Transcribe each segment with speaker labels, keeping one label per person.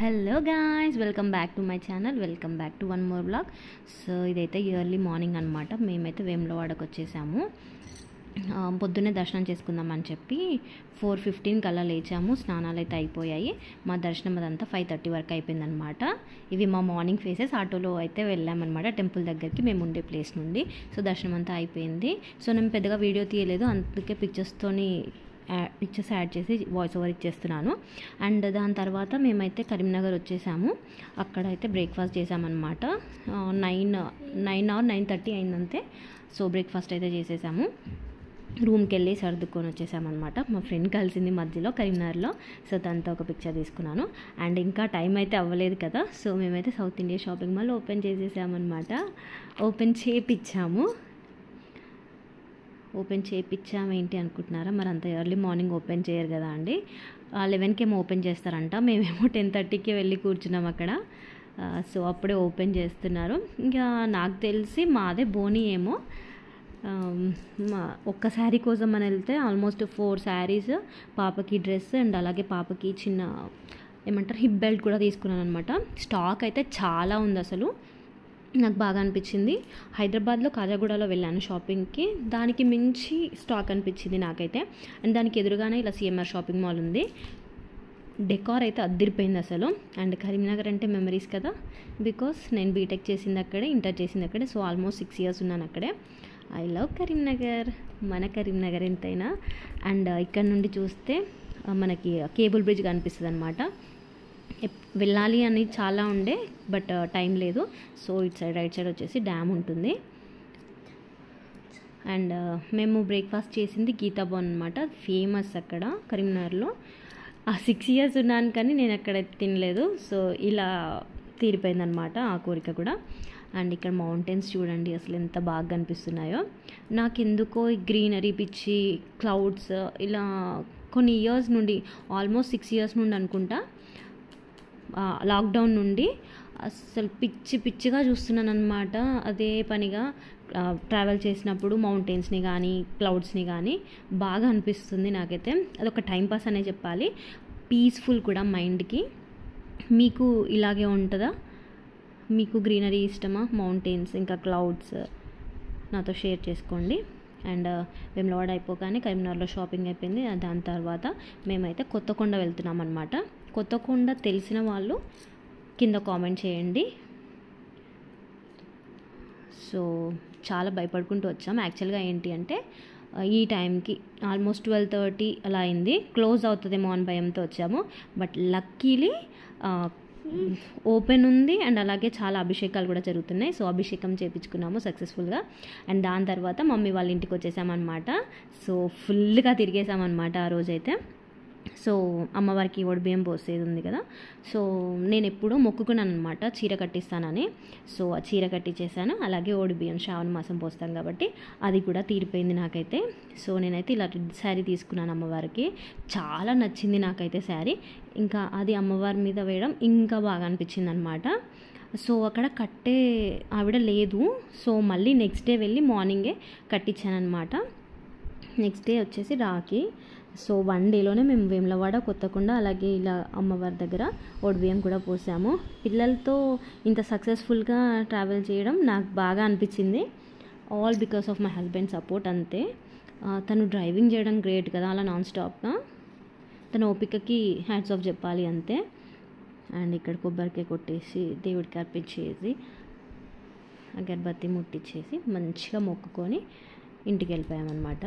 Speaker 1: Hello guys, welcome back to my channel. Welcome back to one more blog. So ఇదైతే early morning అనమాట. మేమైతే వేములవాడకు వచ్చేసాము. పొద్దున్నే దర్శనం చేసుకుందామని చెప్పి 4:15 కల్లా లేచాము. స్నానాలు అయితే అయిపోయాయి. మా దర్శనం అదంతా 5:30 వరకు అయిపోయిందనమాట. ఇవి మా మార్నింగ్ ఫేసెస్. ఆటోలో అయితే వెళ్ళామన్నమాట టెంపుల్ దగ్గరికి, మేము ఉండే ప్లేస్ నుండి. సో దర్శనం అంతా అయిపోయింది. సో నేను పెద్దగా వీడియో తీయలేదు, అందుకే పిక్చర్స్ యాడ్ చేసి వాయిస్ ఓవర్ ఇచ్చేస్తున్నాను. అండ్ దాని తర్వాత మేమైతే కరీంనగర్ వచ్చేసాము. అక్కడైతే బ్రేక్ఫాస్ట్ చేసామన్నమాట. 9:30 అయిందంతే. సో బ్రేక్ఫాస్ట్ అయితే చేసేసాము. రూమ్కి వెళ్ళి సర్దుకొని వచ్చేసామన్నమాట. మా ఫ్రెండ్ కలిసింది మధ్యలో కరీంనగర్లో. సో తనతో ఒక పిక్చర్ తీసుకున్నాను. అండ్ ఇంకా టైం అయితే అవ్వలేదు కదా, సో మేమైతే South India shopping mall open చేసేసామన్నమాట. ఓపెన్ చేయించాము ఏంటి అనుకుంటున్నారా? మరి అంత ఎర్లీ మార్నింగ్ ఓపెన్ చేయరు కదా అండి. 11కి ఏమో ఓపెన్ చేస్తారంట. మేమేమో 10:30కి వెళ్ళి కూర్చున్నాం అక్కడ. సో అప్పుడే ఓపెన్ చేస్తున్నారు. ఇంకా నాకు తెలిసి మాదే బోనీ ఏమో. ఒక్క శారీ కోసం అని వెళ్తే ఆల్మోస్ట్ 4 శారీస్, పాపకి డ్రెస్ అండ్ అలాగే పాపకి చిన్న హిప్ బెల్ట్ కూడా తీసుకున్నాను అనమాట. స్టాక్ అయితే చాలా ఉంది అసలు. నాకు బాగా అనిపించింది. హైదరాబాద్లో కాజాగూడలో వెళ్ళాను షాపింగ్కి, దానికి మించి స్టాక్ అనిపించింది నాకైతే. అండ్ దానికి ఎదురుగానే ఇలా సిఎంఆర్ షాపింగ్ మాల్ ఉంది. డెకార్ అయితే అద్దిరిపోయింది అసలు. అండ్ కరీంనగర్ అంటే మెమరీస్ కదా, బికాస్ నేను బీటెక్ చేసింది అక్కడే, ఇంటర్ చేసింది అక్కడే. సో ఆల్మోస్ట్ 6 years ఉన్నాను అక్కడే. ఐ లవ్ కరీంనగర్, మన కరీంనగర్ ఎంతైనా. అండ్ ఇక్కడ నుండి చూస్తే మనకి కేబుల్ బ్రిడ్జ్ కనిపిస్తుంది అనమాట. వెళ్ళాలి అని చాలా ఉండే, బట్ టైం లేదు. సో రైట్ సైడ్ వచ్చేసి డ్యామ్ ఉంటుంది. అండ్ మేము బ్రేక్ఫాస్ట్ చేసింది గీతా భవన్ అనమాట. ఫేమస్ అక్కడ కరీంనగర్లో. 6 years ఉన్నాను కానీ నేను అక్కడ తినలేదు. సో ఇలా తీరిపోయిందనమాట ఆ కోరిక కూడా. అండ్ ఇక్కడ మౌంటైన్స్ చూడండి అసలు ఎంత బాగా కనిపిస్తున్నాయో. నాకెందుకో ఈ గ్రీనరీ పిచ్చి, క్లౌడ్స్ ఇలా కొన్ని ఇయర్స్ నుండి, ఆల్మోస్ట్ 6 years నుండి అనుకుంటా, లాక్డౌన్ నుండి అసలు పిచ్చిగా చూస్తున్నాను అనమాట. అదే పనిగా ట్రావెల్ చేసినప్పుడు మౌంటైన్స్ని కానీ క్లౌడ్స్ని కానీ బాగా అనిపిస్తుంది నాకైతే. అదొక టైంపాస్ అనే చెప్పాలి, పీస్ఫుల్ కూడా మైండ్కి. మీకు ఇలాగే ఉంటుందా? మీకు గ్రీనరీ ఇష్టమా? మౌంటైన్స్ ఇంకా క్లౌడ్స్ నాతో షేర్ చేసుకోండి. అండ్ వేములవాడ అయిపోగానే కరీంనగర్లో షాపింగ్ అయిపోయింది. దాని తర్వాత మేమైతే కొత్తకొండ వెళ్తున్నాం అనమాట. కొత్తకొండ తెలిసిన వాళ్ళు కింద కామెంట్ చేయండి. సో చాలా భయపడుకుంటూ వచ్చాం. యాక్చువల్గా ఏంటి అంటే ఈ టైంకి ఆల్మోస్ట్ 12:30 అలా అయింది. క్లోజ్ అవుతుందేమో అని భయంతో వచ్చాము. బట్ లక్కీలీ ఓపెన్ ఉంది. అండ్ అలాగే చాలా అభిషేకాలు కూడా జరుగుతున్నాయి. సో అభిషేకం చేయించుకున్నాము సక్సెస్ఫుల్గా. అండ్ దాని తర్వాత మమ్మీ వాళ్ళ ఇంటికి వచ్చేసామన్నమాట. సో ఫుల్గా తిరిగేసామన్నమాట ఆ రోజైతే. సో అమ్మవారికి బియ్యం పోసేది ఉంది కదా, సో నేను ఎప్పుడూ మొక్కుకున్నాను అనమాట చీర కట్టిస్తానని. సో ఆ చీర కట్టించేసాను. అలాగే బియ్యం శ్రావణ మాసం పోస్తాం కాబట్టి అది కూడా తీరిపోయింది నాకైతే. సో నేనైతే ఇలా రెడ్ శారీ తీసుకున్నాను అమ్మవారికి. చాలా నచ్చింది నాకైతే శారీ. ఇంకా అది అమ్మవారి మీద వేయడం ఇంకా బాగా అనిపించింది అనమాట. సో అక్కడ కట్టే ఆవిడ లేదు. సో మళ్ళీ నెక్స్ట్ డే వెళ్ళి మార్నింగే కట్టించాను అనమాట. నెక్స్ట్ డే వచ్చేసి రాఖీ. సో 1 dayలోనే మేము వేములవాడ, కొత్తకొండ, అలాగే ఇలా అమ్మవారి దగ్గర బియ్యం కూడా పోసాము. పిల్లలతో ఇంత సక్సెస్ఫుల్గా ట్రావెల్ చేయడం నాకు బాగా అనిపించింది. All because of my husband support అంతే. తను డ్రైవింగ్ చేయడం గ్రేట్ కదా, అలా నాన్ స్టాప్గా. తన ఓపికకి హ్యాట్స్ ఆఫ్ చెప్పాలి అంతే. అండ్ ఇక్కడ కొబ్బరికాయ కొట్టేసి దేవుడికి అర్పించేసి అగరబత్తి ముట్టించేసి మంచిగా మొక్కుకొని ఇంటికి వెళ్ళిపోయామన్నమాట.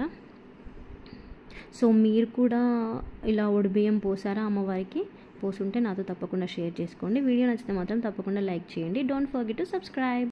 Speaker 1: సో మీరు కూడా ఇలా బియ్యం పోసారా అమ్మవారికి? పోసుంటే నాతో తప్పకుండా షేర్ చేసుకోండి. వీడియో నచ్చితే మాత్రం తప్పకుండా లైక్ చేయండి. Don't forget to subscribe.